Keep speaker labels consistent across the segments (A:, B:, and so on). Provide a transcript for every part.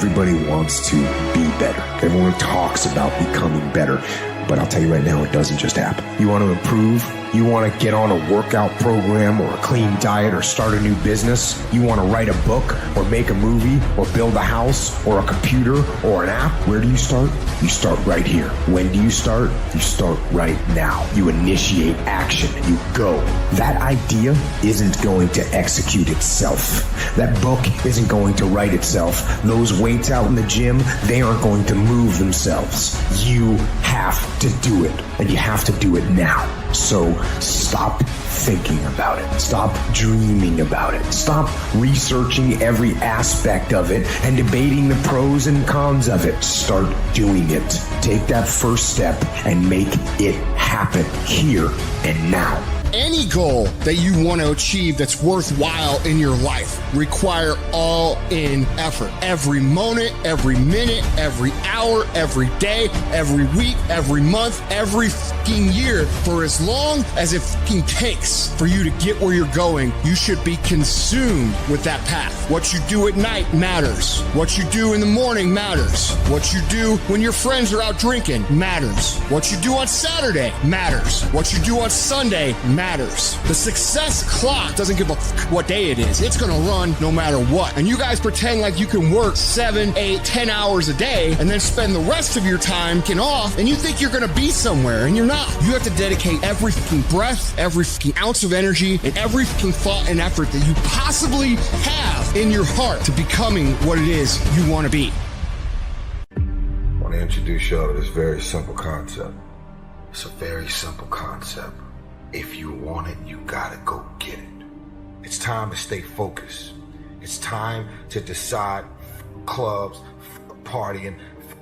A: Everybody wants to be better. Everyone talks about becoming better. But I'll tell you right now, it doesn't just happen. You want to improve? You want to get on a workout program or a clean diet or start a new business? You want to write a book or make a movie or build a house or a computer or an app? Where do you start? You start right here. When do you start? You start right now. You initiate action. You go. That idea isn't going to execute itself. That book isn't going to write itself. Those weights out in the gym, they aren't going to move themselves. You have to do it, and you have to do it now. So stop thinking about it. Stop dreaming about it. Stop researching every aspect of it and debating the pros and cons of it. Start doing it. Take that first step and make it happen here and now.
B: Any goal that you want to achieve that's worthwhile in your life require all-in effort. Every moment, every minute, every hour, every day, every week, every month, every fucking year. For as long as it fucking takes for you to get where you're going, you should be consumed with that path. What you do at night matters. What you do in the morning matters. What you do when your friends are out drinking matters. What you do on Saturday matters. What you do on Sunday matters. The success clock doesn't give a fuck what day it is. It's going to run no matter what. And you guys pretend like you can work 7, 8, 10 hours a day and then spend the rest of your time getting off, and you think you're going to be somewhere, and you're not. You have to dedicate every fucking breath, every fucking ounce of energy, and every fucking thought and effort that you possibly have in your heart to becoming what it is you want to be.
C: I want to introduce y'all to this very simple concept. It's a very simple concept. If you want it, you gotta go get it. It's time to stay focused. It's time to decide clubs, partying,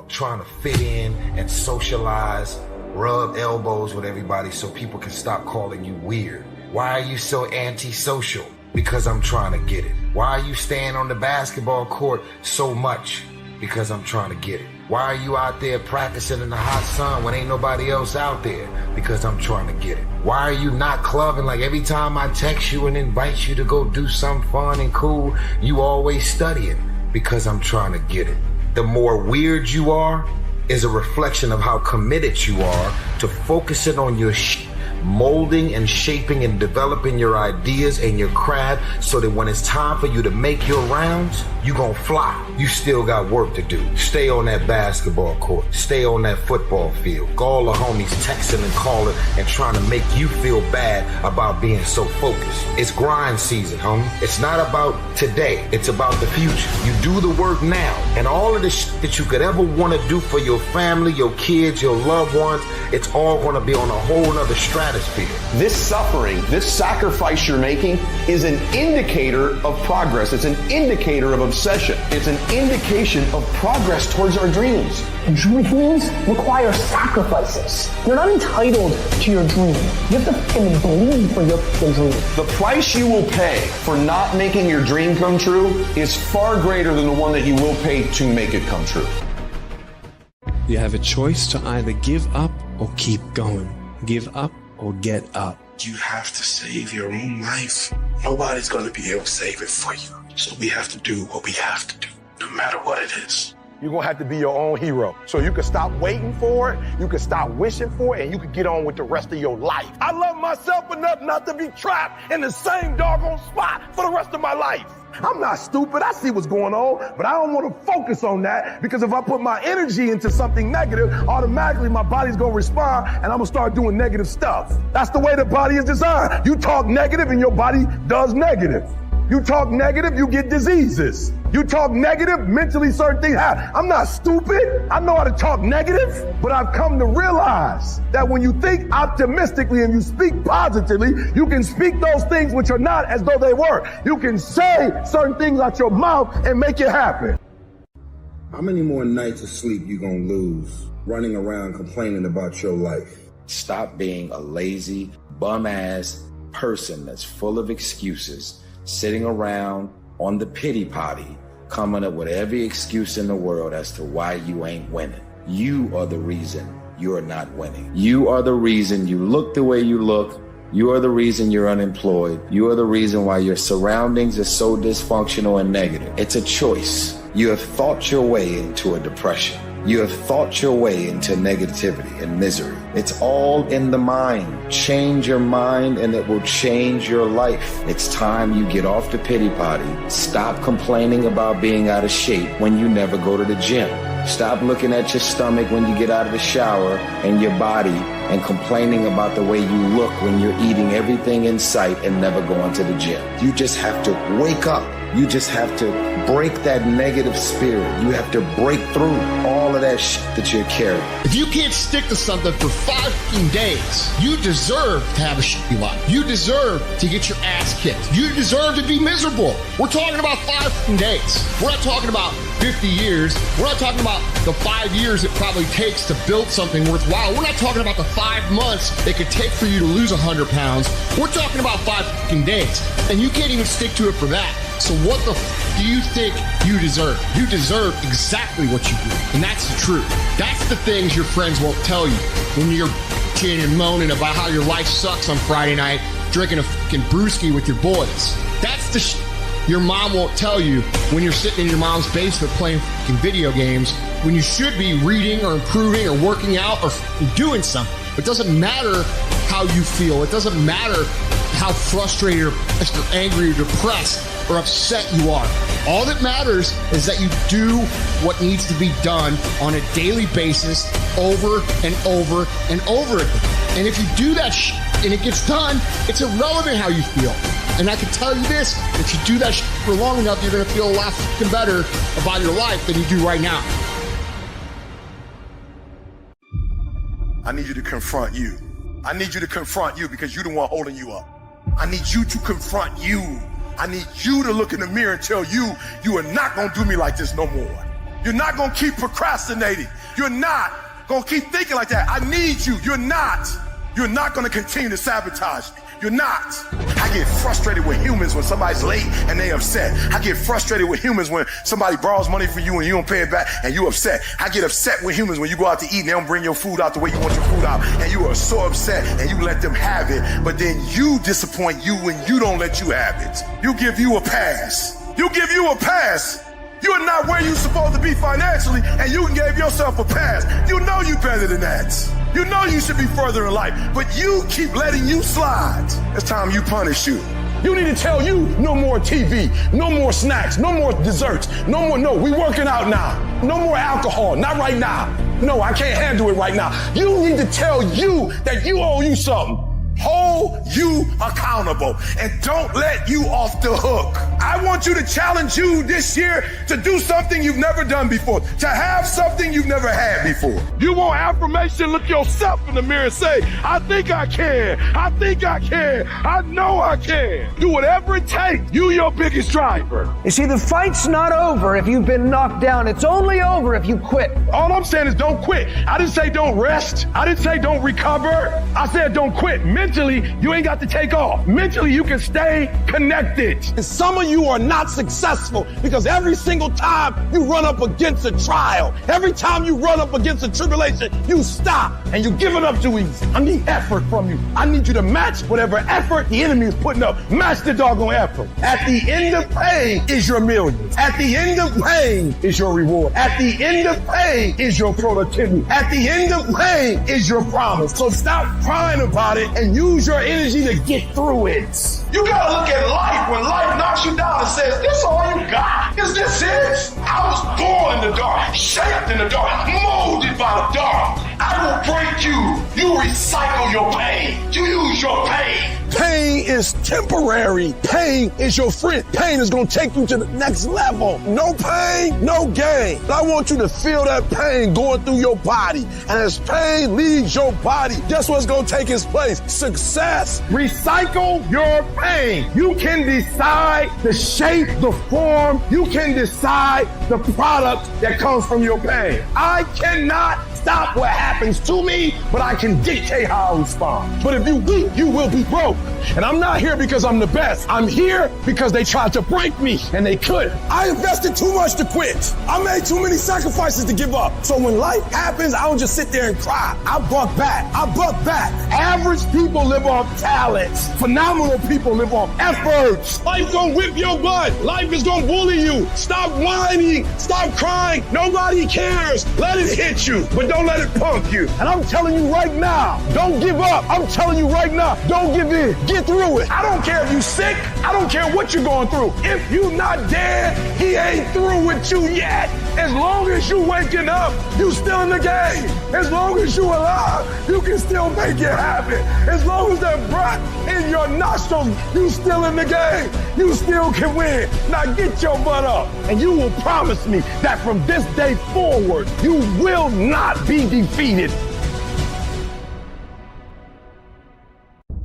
C: trying to fit in and socialize, rub elbows with everybody so people can stop calling you weird. Why are you so antisocial? Because I'm trying to get it. Why are you staying on the basketball court so much? Because I'm trying to get it. Why are you out there practicing in the hot sun when ain't nobody else out there? Because I'm trying to get it. Why are you not clubbing? Like every time I text you and invite you to go do something fun and cool, you always studying? Because I'm trying to get it. The more weird you are is a reflection of how committed you are to focusing on your molding and shaping and developing your ideas and your craft so that when it's time for you to make your rounds, you gonna fly. You still got work to do. Stay on that basketball court. Stay on that football field. All the homies texting and calling and trying to make you feel bad about being so focused. It's grind season, homie. It's not about today. It's about the future. You do the work now, and all of the shit that you could ever want to do for your family, your kids, your loved ones, it's all gonna be on a whole nother stratosphere.
D: This suffering, this sacrifice you're making is an indicator of progress. It's an indicator of obsession. It's an indication of progress towards our dreams.
E: Dreams require sacrifices. You're not entitled to your dream. You have to fucking believe for your dream.
D: The price you will pay for not making your dream come true is far greater than the one that you will pay to make it come true.
F: You have a choice to either give up or keep going. Give up or get up.
G: You have to save your own life. Nobody's going to be able to save it for you. So we have to do what we have to do, no matter what it is.
H: You're going to have to be your own hero. So you can stop waiting for it, you can stop wishing for it, and you can get on with the rest of your life. I love myself enough not to be trapped in the same doggone spot for the rest of my life. I'm not stupid. I see what's going on, but I don't want to focus on that because if I put my energy into something negative, automatically my body's going to respond and I'm going to start doing negative stuff. That's the way the body is designed. You talk negative and your body does negative. You talk negative, you get diseases. You talk negative, mentally certain things happen. I'm not stupid. I know how to talk negative, but I've come to realize that when you think optimistically and you speak positively, you can speak those things which are not as though they were. You can say certain things out your mouth and make it happen.
C: How many more nights of sleep you gonna lose running around complaining about your life? Stop being a lazy, bum-ass person that's full of excuses, sitting around on the pity potty, coming up with every excuse in the world as to why you ain't winning. You are the reason you're not winning. You are the reason you look the way you look. You are the reason you're unemployed. You are the reason why your surroundings are so dysfunctional and negative. It's a choice. You have thought your way into a depression. You have thought your way into negativity and misery. It's all in the mind. Change your mind and it will change your life. It's time you get off the pity potty. Stop complaining about being out of shape when you never go to the gym. Stop looking at your stomach when you get out of the shower and your body and complaining about the way you look when you're eating everything in sight and never going to the gym. You just have to wake up. You just have to break that negative spirit. You have to break through all of that shit that you're carrying.
B: If you can't stick to something for 5 days, you deserve to have a shitty life. You deserve to get your ass kicked. You deserve to be miserable. We're talking about 5 days. We're not talking about 50 years. We're not talking about the 5 years it probably takes to build something worthwhile. We're not talking about the 5 months it could take for you to lose 100 pounds. We're talking about 5 days. And you can't even stick to it for that. So what the do you think you deserve? You deserve exactly what you do. And that's the truth. That's the things your friends won't tell you when you're bitching and moaning about how your life sucks on Friday night, drinking a fucking brewski with your boys. That's the shit your mom won't tell you when you're sitting in your mom's basement playing fucking video games when you should be reading or improving or working out or doing something. It doesn't matter how you feel. It doesn't matter how frustrated or angry or depressed or upset you are. All that matters is that you do what needs to be done on a daily basis over and over and over again. And if you do that and it gets done, it's irrelevant how you feel. And I can tell you this, if you do that for long enough, you're gonna feel a lot fucking better about your life than you do right now.
H: I need you to confront you. I need you to confront you because you're the one holding you up. I need you to confront you. I need you to look in the mirror and tell you, you are not gonna do me like this no more. You're not gonna keep procrastinating. You're not gonna keep thinking like that. I need you. You're not gonna continue to sabotage me. You're not. I get frustrated with humans when somebody's late and they upset. I get frustrated with humans when somebody borrows money from you and you don't pay it back and you upset. I get upset with humans when you go out to eat and they don't bring your food out the way you want your food out and you are so upset and you let them have it, but then you disappoint you when you don't let you have it. You give you a pass. You give you a pass. You are not where you're supposed to be financially and you gave yourself a pass. You know you better than that. You know you should be further in life, but you keep letting you slide. It's time you punish you. You need to tell you no more TV, no more snacks, no more desserts, no we working out now. No more alcohol, not right now. No, I can't handle it right now. You need to tell you that you owe you something. Hold you accountable and don't let you off the hook. I want you to challenge you this year to do something you've never done before, to have something you've never had before. You want affirmation? Look yourself in the mirror and say, I think I can. I think I can. I know I can. Do whatever it takes. You your biggest driver.
E: You see, the fight's not over if you've been knocked down. It's only over if you quit.
H: All I'm saying is don't quit. I didn't say don't rest. I didn't say don't recover. I said don't quit. Mentally, you ain't got to take off. Mentally, you can stay connected. And some of you are not successful because every single time you run up against a trial, every time you run up against a tribulation, you stop and you give it up too easy. I need effort from you. I need you to match whatever effort the enemy is putting up. Match the doggone effort. At the end of pain is your millions. At the end of pain is your reward. At the end of pain is your productivity. At the end of pain is your promise. So stop crying about it and use your energy to get through it. You gotta look at life when life knocks you down and says, this all you got? Is this it? I was born in the dark, shaped in the dark, molded by the dark. I will break you. You recycle your pain. You use your pain. Pain is temporary. Pain is your friend. Pain is going to take you to the next level. No pain, no gain. I want you to feel that pain going through your body. And as pain leaves your body, guess what's going to take its place? Success. Recycle your pain. You can decide the shape, the form. You can decide the product that comes from your pain. I cannot stop what happens to me, but I can dictate how I respond. But if you weak, you will be broke. And I'm not here because I'm the best. I'm here because they tried to break me, and they couldn't. I invested too much to quit. I made too many sacrifices to give up. So when life happens, I don't just sit there and cry. I buck back. Average people live off talents. Phenomenal people live off efforts. Life gonna whip your butt. Life is gonna bully you. Stop whining. Stop crying. Nobody cares. Let it hit you, but don't let it punk you. And I'm telling you right now, don't give up. I'm telling you right now, don't give in. Get through it. I don't care if you're sick. I don't care what you're going through. If you're not dead, he ain't through with you yet. As long as you waking up, you still in the game. As long as you alive, you can still make it happen. As long as that breath in your nostrils, you still in the game. You still can win. Now get your butt up, and you will promise me that from this day forward, you will not be defeated.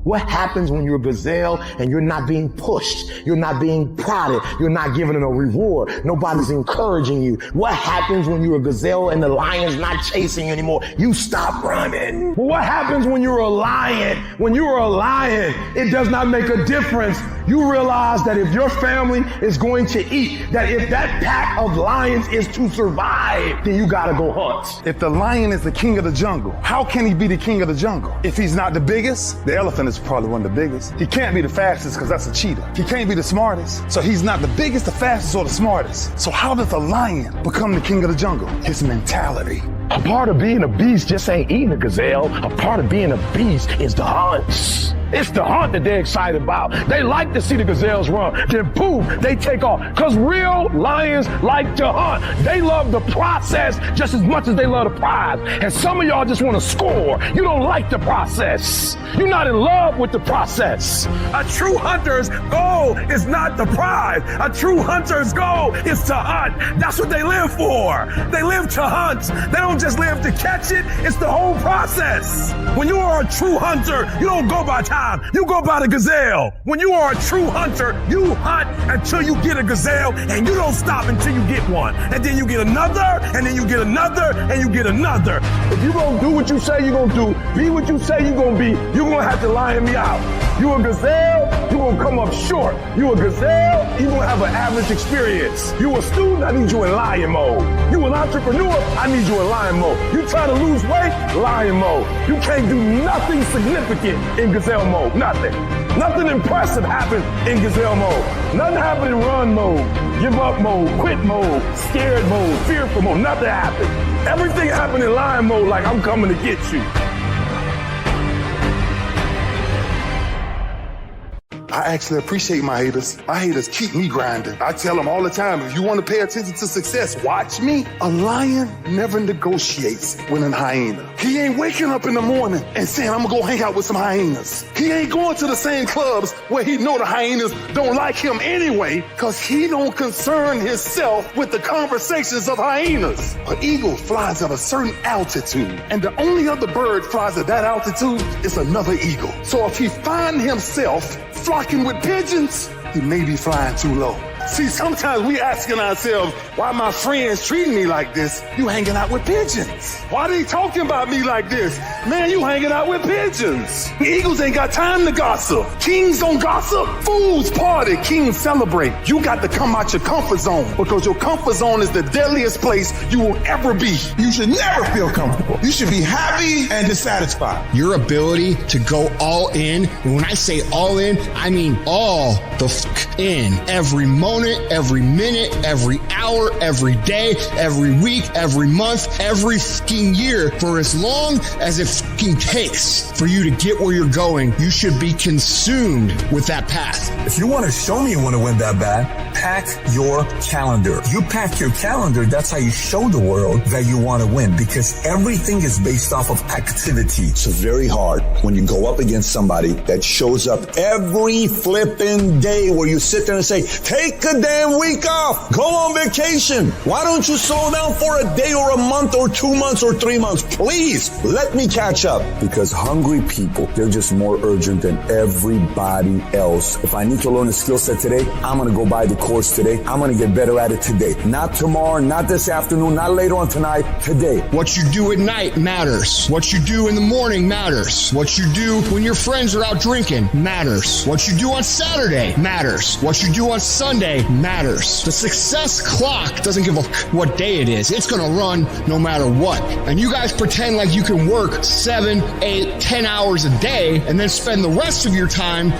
H: What happens when you're a gazelle and you're not being pushed? You're not being prodded. You're not given a reward. Nobody's encouraging you. What happens when you're a gazelle and the lion's not chasing you anymore? You stop running. But what happens when you're a lion? When you're a lion, it does not make a difference. You realize that if your family is going to eat, that if that pack of lions is to survive, then you gotta go hunt.
I: If the lion is the king of the jungle, how can he be the king of the jungle? If he's not the biggest, the elephant is probably one of the biggest. He can't be the fastest because that's a cheetah. He can't be the smartest, so he's not the biggest, the fastest, or the smartest. So how does a lion become the king of the jungle? His mentality.
H: A part of being a beast just ain't eating a gazelle. A part of being a beast is the hunt. It's the hunt that they're excited about. They like to see the gazelles run. Then boom, they take off. Because real lions like to hunt. They love the process just as much as they love the prize. And some of y'all just want to score. You don't like the process. You're not in love with the process. A true hunter's goal is not the prize. A true hunter's goal is to hunt. That's what they live for. They live to hunt. They don't just live to catch it. It's the whole process. When you are a true hunter, you don't go by time. You go by the gazelle. When you are a true hunter, you hunt until you get a gazelle, and you don't stop until you get one. And then you get another, and then you get another, and you get another. If you're going to do what you say you're going to do, be what you say you're going to be, you're going to have to lion me out. You a gazelle, you're going to come up short. You a gazelle, you're going to have an average experience. You a student, I need you in lion mode. You an entrepreneur, I need you in lion mode. You try to lose weight, lion mode. You can't do nothing significant in gazelle mode. Nothing. Nothing impressive happens in gazelle mode. Nothing happens in run mode, give up mode, quit mode, scared mode, fearful mode. Nothing happens. Everything happens in lion mode like I'm coming to get you.
I: I actually appreciate my haters. My haters keep me grinding. I tell them all the time, if you want to pay attention to success, watch me. A lion never negotiates with a hyena. He ain't waking up in the morning and saying, I'm gonna go hang out with some hyenas. He ain't going to the same clubs where he know the hyenas don't like him anyway, because he don't concern himself with the conversations of hyenas. An eagle flies at a certain altitude, and the only other bird flies at that altitude is another eagle. So if he find himself flocking with pigeons, he may be flying too low. See, sometimes we asking ourselves, why my friends treating me like this? You hanging out with pigeons. Why they talking about me like this? Man, you hanging out with pigeons. Eagles ain't got time to gossip. Kings don't gossip. Fools party. Kings celebrate. You got to come out your comfort zone, because your comfort zone is the deadliest place you will ever be.
J: You should never feel comfortable. You should be happy and dissatisfied.
B: Your ability to go all in, and when I say all in, I mean all the in. Every moment, every minute, every hour, every day, every week, every month, every fucking year, for as long as it fucking takes for you to get where you're going. You should be consumed with that path.
K: If you want to show me you want to win that bad, pack your calendar. You pack your calendar, that's how you show the world that you want to win, because everything is based off of activity. It's very hard when you go up against somebody that shows up every flipping day, where you sit there and say, take a damn week off, go on vacation. motivation. Why don't you slow down for a day or a month or 2 months or 3 months? Please, let me catch up. Because hungry people, they're just more urgent than everybody else. If I need to learn a skill set today, I'm going to go buy the course today. I'm going to get better at it today. Not tomorrow, not this afternoon, not later on tonight, today.
B: What you do at night matters. What you do in the morning matters. What you do when your friends are out drinking matters. What you do on Saturday matters. What you do on Sunday matters. The success clock doesn't give a what day it is. It's going to run no matter what. And you guys pretend like you can work 7, 8, 10 hours a day and then spend the rest of your time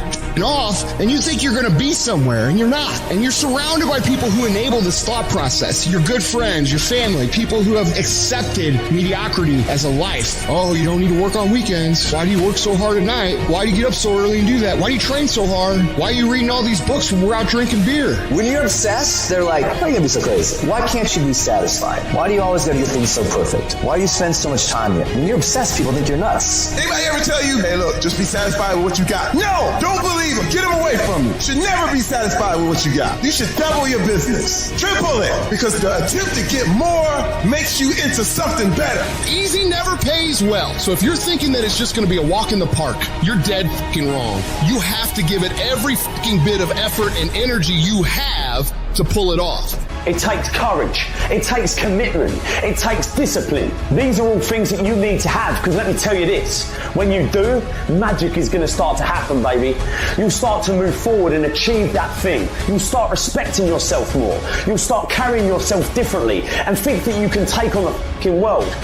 B: off, and you think you're going to be somewhere, and you're not. And you're surrounded by people who enable this thought process. Your good friends, your family, people who have accepted mediocrity as a life. Oh, you don't need to work on weekends. Why do you work so hard at night? Why do you get up so early and do that? Why do you train so hard? Why are you reading all these books when we're out drinking beer?
L: When you're obsessed, they're like, why are you going to be so crazy? Why can't you be satisfied? Why do you always got to get things so perfect? Why do you spend so much time here? When you're obsessed, people think you're nuts.
J: Anybody ever tell you, hey, look, just be satisfied with what you got? No, don't believe them. Get them away from you. Should never be satisfied with what you got. You should double your business. Triple it. Because the attempt to get more makes you into something better.
B: Easy never pays well. So if you're thinking that it's just going to be a walk in the park, you're dead fucking wrong. You have to give it every fucking bit of effort and energy you have to pull it off.
E: It takes courage. It takes commitment. It takes discipline. These are all things that you need to have, because let me tell you this, when you do, magic is going to start to happen, baby. You'll start to move forward and achieve that thing. You'll start respecting yourself more. You'll start carrying yourself differently and think that you can take on the fucking world.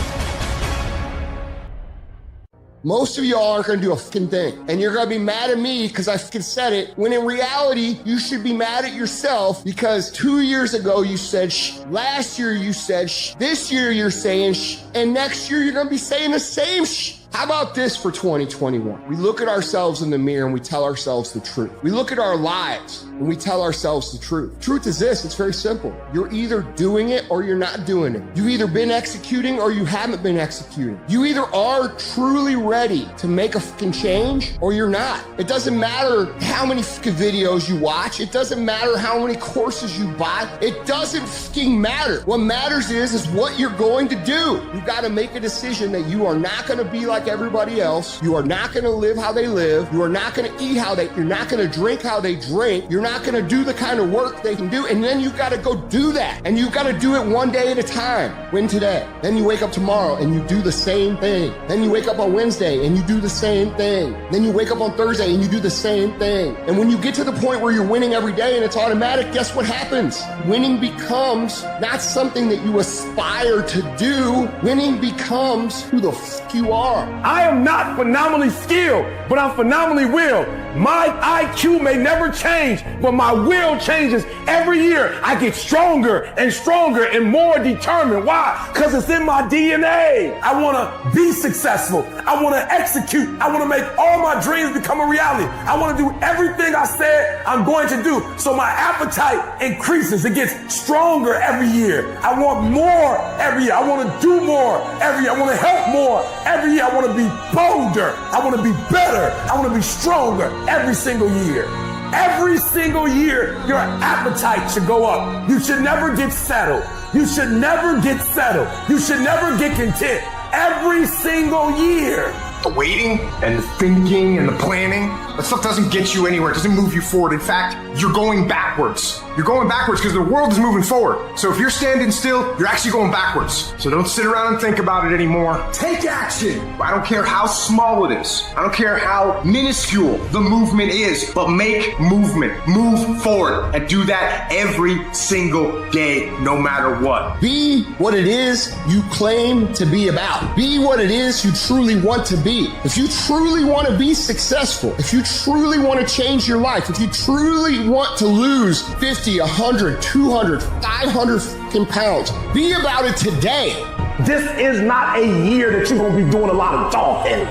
B: Most of y'all aren't going to do a fucking thing. And you're going to be mad at me because I fucking said it. When in reality, you should be mad at yourself because 2 years ago you said shh. Last year you said shh. This year you're saying shh. And next year you're going to be saying the same shh. How about this for 2021? We look at ourselves in the mirror and we tell ourselves the truth. We look at our lives and we tell ourselves the truth. Truth is this, it's very simple. You're either doing it or you're not doing it. You've either been executing or you haven't been executing. You either are truly ready to make a fucking change or you're not. It doesn't matter how many fucking videos you watch. It doesn't matter how many courses you buy. It doesn't fucking matter. What matters is what you're going to do. You got to make a decision that you are not going to be like everybody else. You are not going to live how they live. You are not going to eat you're not going to drink how they drink. You're not going to do the kind of work they can do. And then you got to go do that. And you got to do it one day at a time. Win today. Then you wake up tomorrow and you do the same thing. Then you wake up on Wednesday and you do the same thing. Then you wake up on Thursday and you do the same thing. And when you get to the point where you're winning every day and it's automatic, guess what happens? Winning becomes not something that you aspire to do. Winning becomes who the fuck you are.
H: I am not phenomenally skilled, but I'm phenomenally willed. My IQ may never change, but my will changes every year. I get stronger and stronger and more determined. Why? Because it's in my DNA. I want to be successful. I want to execute. I want to make all my dreams become a reality. I want to do everything I said I'm going to do. So my appetite increases. It gets stronger every year. I want more every year. I want to do more every year. I want to help more every year. I want to be bolder. I want to be better. I want to be stronger every single year. Every single year, your appetite should go up. You should never get settled. You should never get settled. You should never get content. Every single year.
M: The waiting and the thinking and the planning, that stuff doesn't get you anywhere. It doesn't move you forward. In fact, you're going backwards. You're going backwards because the world is moving forward. So if you're standing still, you're actually going backwards. So don't sit around and think about it anymore. Take action. I don't care how small it is. I don't care how minuscule the movement is, but make movement. Move forward and do that every single day, no matter what.
B: Be what it is you claim to be about. Be what it is you truly want to be. If you truly want to be successful, if you truly want to change your life, if you truly want to lose 50, 100, 200, 500 fucking pounds, be about it today.
H: This is not a year that you're going to be doing a lot of talking.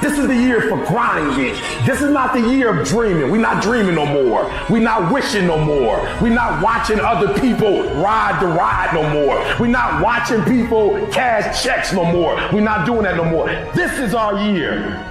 H: This is the year for grinding. This is not the year of dreaming. We're not dreaming no more. We're not wishing no more. We're not watching other people ride the ride no more. We're not watching people cash checks no more. We're not doing that no more. This is our year.